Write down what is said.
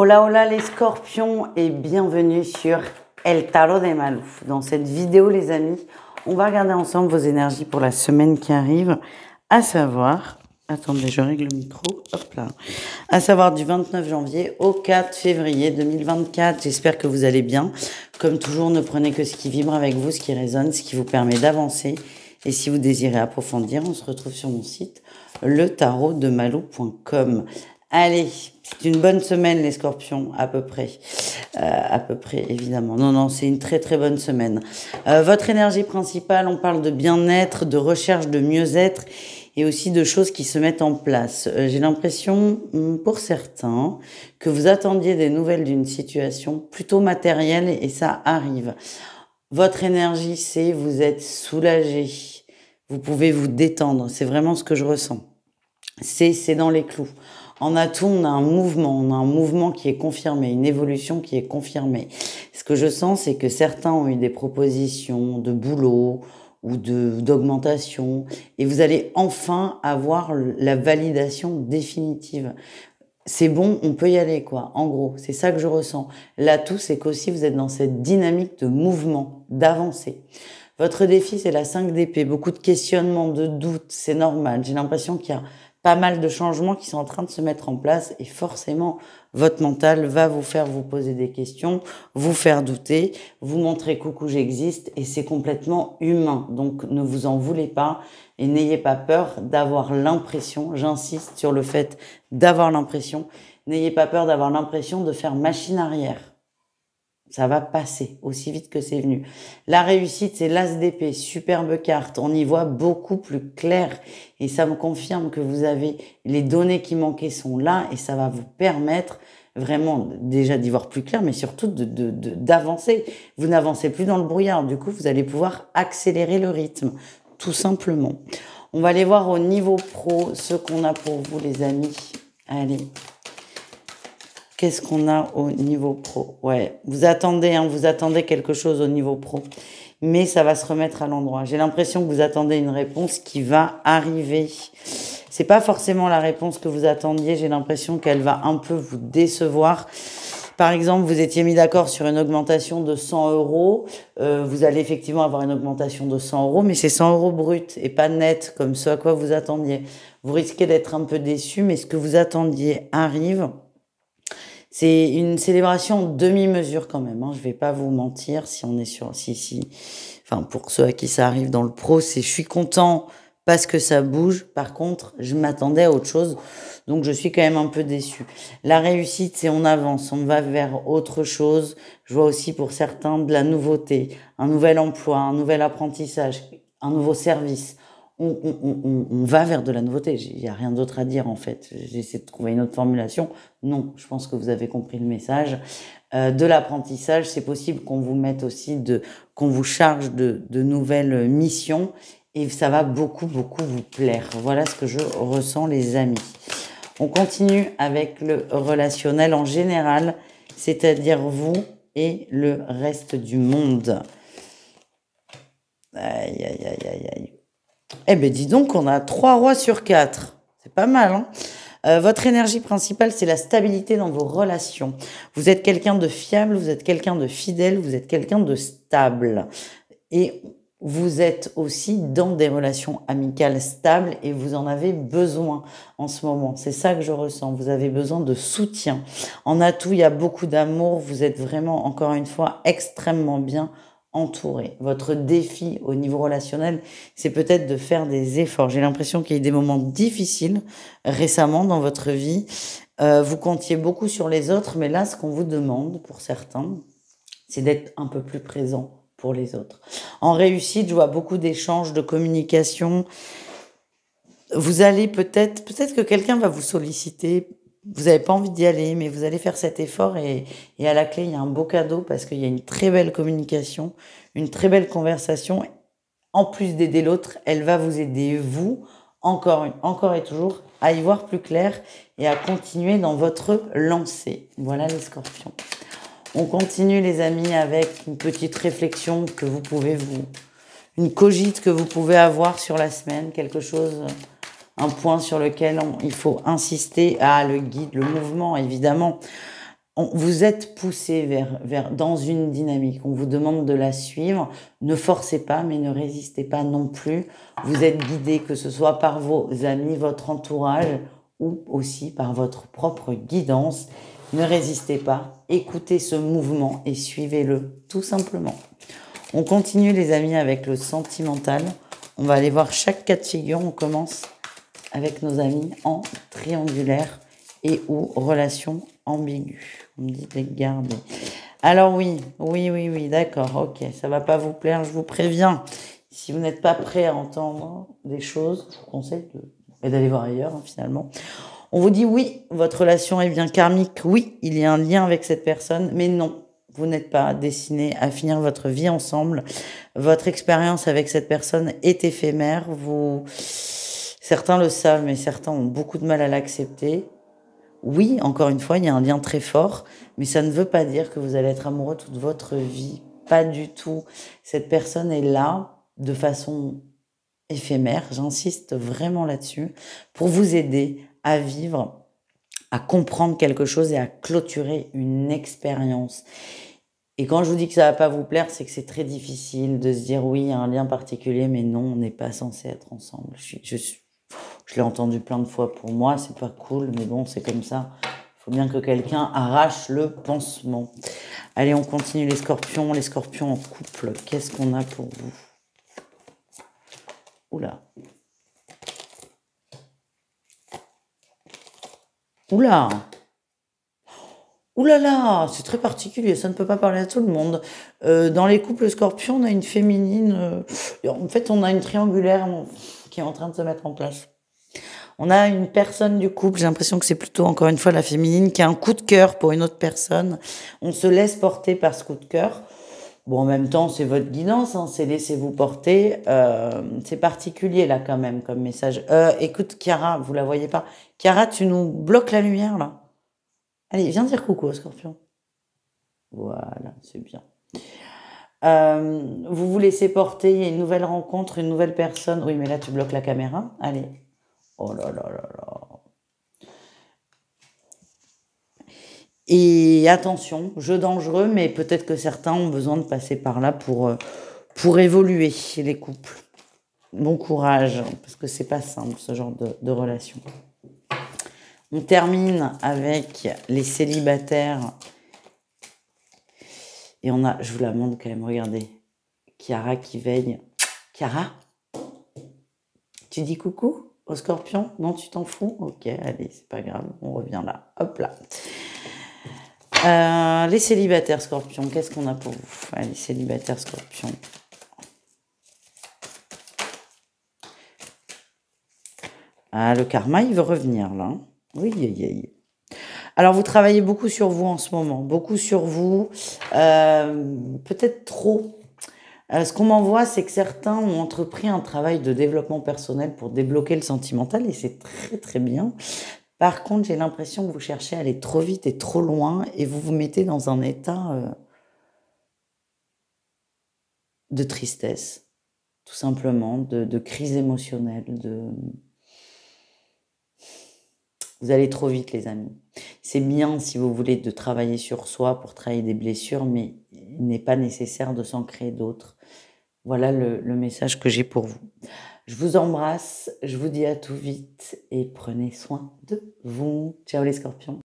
Hola hola les scorpions et bienvenue sur El Tarot de Malouf. Dans cette vidéo les amis, on va regarder ensemble vos énergies pour la semaine qui arrive, à savoir, attendez je règle le micro, hop là, à savoir du 29 janvier au 4 février 2024. J'espère que vous allez bien. Comme toujours, ne prenez que ce qui vibre avec vous, ce qui résonne, ce qui vous permet d'avancer. Et si vous désirez approfondir, on se retrouve sur mon site letarotdemalou.com. Allez, c'est une bonne semaine les scorpions, à peu près évidemment. Non, c'est une très très bonne semaine. Votre énergie principale, on parle de bien-être, de recherche de mieux-être et aussi de choses qui se mettent en place. J'ai l'impression, pour certains, que vous attendiez des nouvelles d'une situation plutôt matérielle et ça arrive. Votre énergie, c'est vous êtes soulagé. Vous pouvez vous détendre. C'est vraiment ce que je ressens. C'est dans les clous. En atout, on a un mouvement qui est confirmé, une évolution qui est confirmée. Ce que je sens, c'est que certains ont eu des propositions de boulot ou d'augmentation et vous allez enfin avoir la validation définitive. C'est bon, on peut y aller, quoi. En gros, c'est ça que je ressens. L'atout, c'est qu'aussi vous êtes dans cette dynamique de mouvement, d'avancée. Votre défi, c'est la 5 d'épée. Beaucoup de questionnements, de doutes, c'est normal. J'ai l'impression qu'il y a pas mal de changements qui sont en train de se mettre en place et forcément, votre mental va vous faire vous poser des questions, vous faire douter, vous montrer coucou, j'existe et c'est complètement humain. Donc, ne vous en voulez pas et n'ayez pas peur d'avoir l'impression, j'insiste sur le fait d'avoir l'impression, n'ayez pas peur d'avoir l'impression de faire machine arrière. Ça va passer aussi vite que c'est venu. La réussite, c'est l'as d'épée, superbe carte. On y voit beaucoup plus clair et ça me confirme que vous avez les données qui manquaient sont là et ça va vous permettre vraiment déjà d'y voir plus clair, mais surtout d'avancer. Vous n'avancez plus dans le brouillard. Du coup, vous allez pouvoir accélérer le rythme, tout simplement. On va aller voir au niveau pro ce qu'on a pour vous, les amis. Allez. Qu'est-ce qu'on a au niveau pro? Ouais, vous attendez quelque chose au niveau pro, mais ça va se remettre à l'endroit. J'ai l'impression que vous attendez une réponse qui va arriver. C'est pas forcément la réponse que vous attendiez. J'ai l'impression qu'elle va un peu vous décevoir. Par exemple, vous étiez mis d'accord sur une augmentation de 100 euros. Vous allez effectivement avoir une augmentation de 100 euros, mais c'est 100 euros brut et pas net, comme ce à quoi vous attendiez. Vous risquez d'être un peu déçu, mais ce que vous attendiez arrive. C'est une célébration en demi-mesure quand même, hein. Je vais pas vous mentir, si on est sur, enfin, pour ceux à qui ça arrive dans le pro, je suis content parce que ça bouge. Par contre, je m'attendais à autre chose. Donc, je suis quand même un peu déçue. La réussite, c'est on avance, on va vers autre chose. Je vois aussi pour certains de la nouveauté, un nouvel emploi, un nouvel apprentissage, un nouveau service. On va vers de la nouveauté. Il n'y a rien d'autre à dire en fait. J'essaie de trouver une autre formulation. Non, je pense que vous avez compris le message. De l'apprentissage, c'est possible qu'on vous mette aussi qu'on vous charge de nouvelles missions et ça va beaucoup vous plaire. Voilà ce que je ressens, les amis. On continue avec le relationnel en général, c'est-à-dire vous et le reste du monde. Aïe. Eh ben dis donc, on a 3 rois sur 4. C'est pas mal, hein? Votre énergie principale, c'est la stabilité dans vos relations. Vous êtes quelqu'un de fiable, vous êtes quelqu'un de fidèle, vous êtes quelqu'un de stable. Et vous êtes aussi dans des relations amicales stables et vous en avez besoin en ce moment. C'est ça que je ressens. Vous avez besoin de soutien. En atout, il y a beaucoup d'amour. Vous êtes vraiment, encore une fois, extrêmement bien entouré. Votre défi au niveau relationnel, c'est peut-être de faire des efforts. J'ai l'impression qu'il y a eu des moments difficiles récemment dans votre vie. Vous comptiez beaucoup sur les autres, mais là, ce qu'on vous demande pour certains, c'est d'être un peu plus présent pour les autres. En réussite, je vois beaucoup d'échanges, de communication. Vous allez peut-être que quelqu'un va vous solliciter. Vous n'avez pas envie d'y aller, mais vous allez faire cet effort et à la clé, il y a un beau cadeau parce qu'il y a une très belle communication, une très belle conversation. En plus d'aider l'autre, elle va vous aider, vous, encore et toujours, à y voir plus clair et à continuer dans votre lancée. Voilà les scorpions. On continue les amis avec une petite réflexion que vous pouvez une cogite que vous pouvez avoir sur la semaine, quelque chose, un point sur lequel il faut insister. Ah, le guide, le mouvement, évidemment. vous êtes poussé dans une dynamique. On vous demande de la suivre. Ne forcez pas, mais ne résistez pas non plus. Vous êtes guidé, que ce soit par vos amis, votre entourage ou aussi par votre propre guidance. Ne résistez pas. Écoutez ce mouvement et suivez-le, tout simplement. On continue, les amis, avec le sentimental. On va aller voir chaque cas de figure. On commence avec nos amis en triangulaire et ou relation ambiguë. On me dit de les garder. Alors oui, d'accord, ok. Ça va pas vous plaire, je vous préviens. Si vous n'êtes pas prêt à entendre des choses, je vous conseille d'aller voir ailleurs, hein, finalement. On vous dit oui, votre relation est bien karmique. Oui, il y a un lien avec cette personne, mais non. Vous n'êtes pas destiné à finir votre vie ensemble. Votre expérience avec cette personne est éphémère. Certains le savent, mais certains ont beaucoup de mal à l'accepter. Oui, encore une fois, il y a un lien très fort, mais ça ne veut pas dire que vous allez être amoureux toute votre vie. Pas du tout. Cette personne est là de façon éphémère, j'insiste vraiment là-dessus, pour vous aider à vivre, à comprendre quelque chose et à clôturer une expérience. Et quand je vous dis que ça va pas vous plaire, c'est que c'est très difficile de se dire oui, il y a un lien particulier, mais non, on n'est pas censé être ensemble. Je l'ai entendu plein de fois pour moi, c'est pas cool, mais bon, c'est comme ça. Il faut bien que quelqu'un arrache le pansement. Allez, on continue les scorpions en couple. Qu'est-ce qu'on a pour vous? Oula. Oula. Ouh là là, c'est très particulier, ça ne peut pas parler à tout le monde. Dans les couples scorpions, on a une féminine, en fait, on a une triangulaire qui est en train de se mettre en place. On a une personne du couple, j'ai l'impression que c'est plutôt, encore une fois, la féminine, qui a un coup de cœur pour une autre personne. On se laisse porter par ce coup de cœur. Bon, en même temps, c'est votre guidance, hein, c'est laissez-vous porter. C'est particulier, là, quand même, comme message. Écoute, Chiara, vous la voyez pas. Chiara, tu nous bloques la lumière, là. Allez, viens dire coucou, Scorpion. Voilà, c'est bien. Vous vous laissez porter, il y a une nouvelle rencontre, une nouvelle personne. Oui, mais là, tu bloques la caméra. Allez. Oh là là là là. Et attention, jeu dangereux, mais peut-être que certains ont besoin de passer par là pour évoluer, les couples. Bon courage, parce que c'est pas simple, ce genre de relation. On termine avec les célibataires. Et on a, je vous la montre quand même, regardez. Chiara qui veille. Chiara, tu dis coucou au scorpion? Non, tu t'en fous? Ok, allez, c'est pas grave, on revient là. Hop là. Les célibataires scorpions, qu'est-ce qu'on a pour vous? Les célibataires scorpions. Ah, le karma, il veut revenir là. Oui, oui. Alors, vous travaillez beaucoup sur vous en ce moment, beaucoup sur vous, peut-être trop. Ce qu'on m'envoie, c'est que certains ont entrepris un travail de développement personnel pour débloquer le sentimental, et c'est très très bien. Par contre, j'ai l'impression que vous cherchez à aller trop vite et trop loin, et vous vous mettez dans un état de tristesse, tout simplement, de crise émotionnelle, Vous allez trop vite, les amis. C'est bien, si vous voulez, de travailler sur soi pour travailler des blessures, mais il n'est pas nécessaire de s'en créer d'autres. Voilà le message que j'ai pour vous. Je vous embrasse, je vous dis à tout vite et prenez soin de vous. Ciao les scorpions.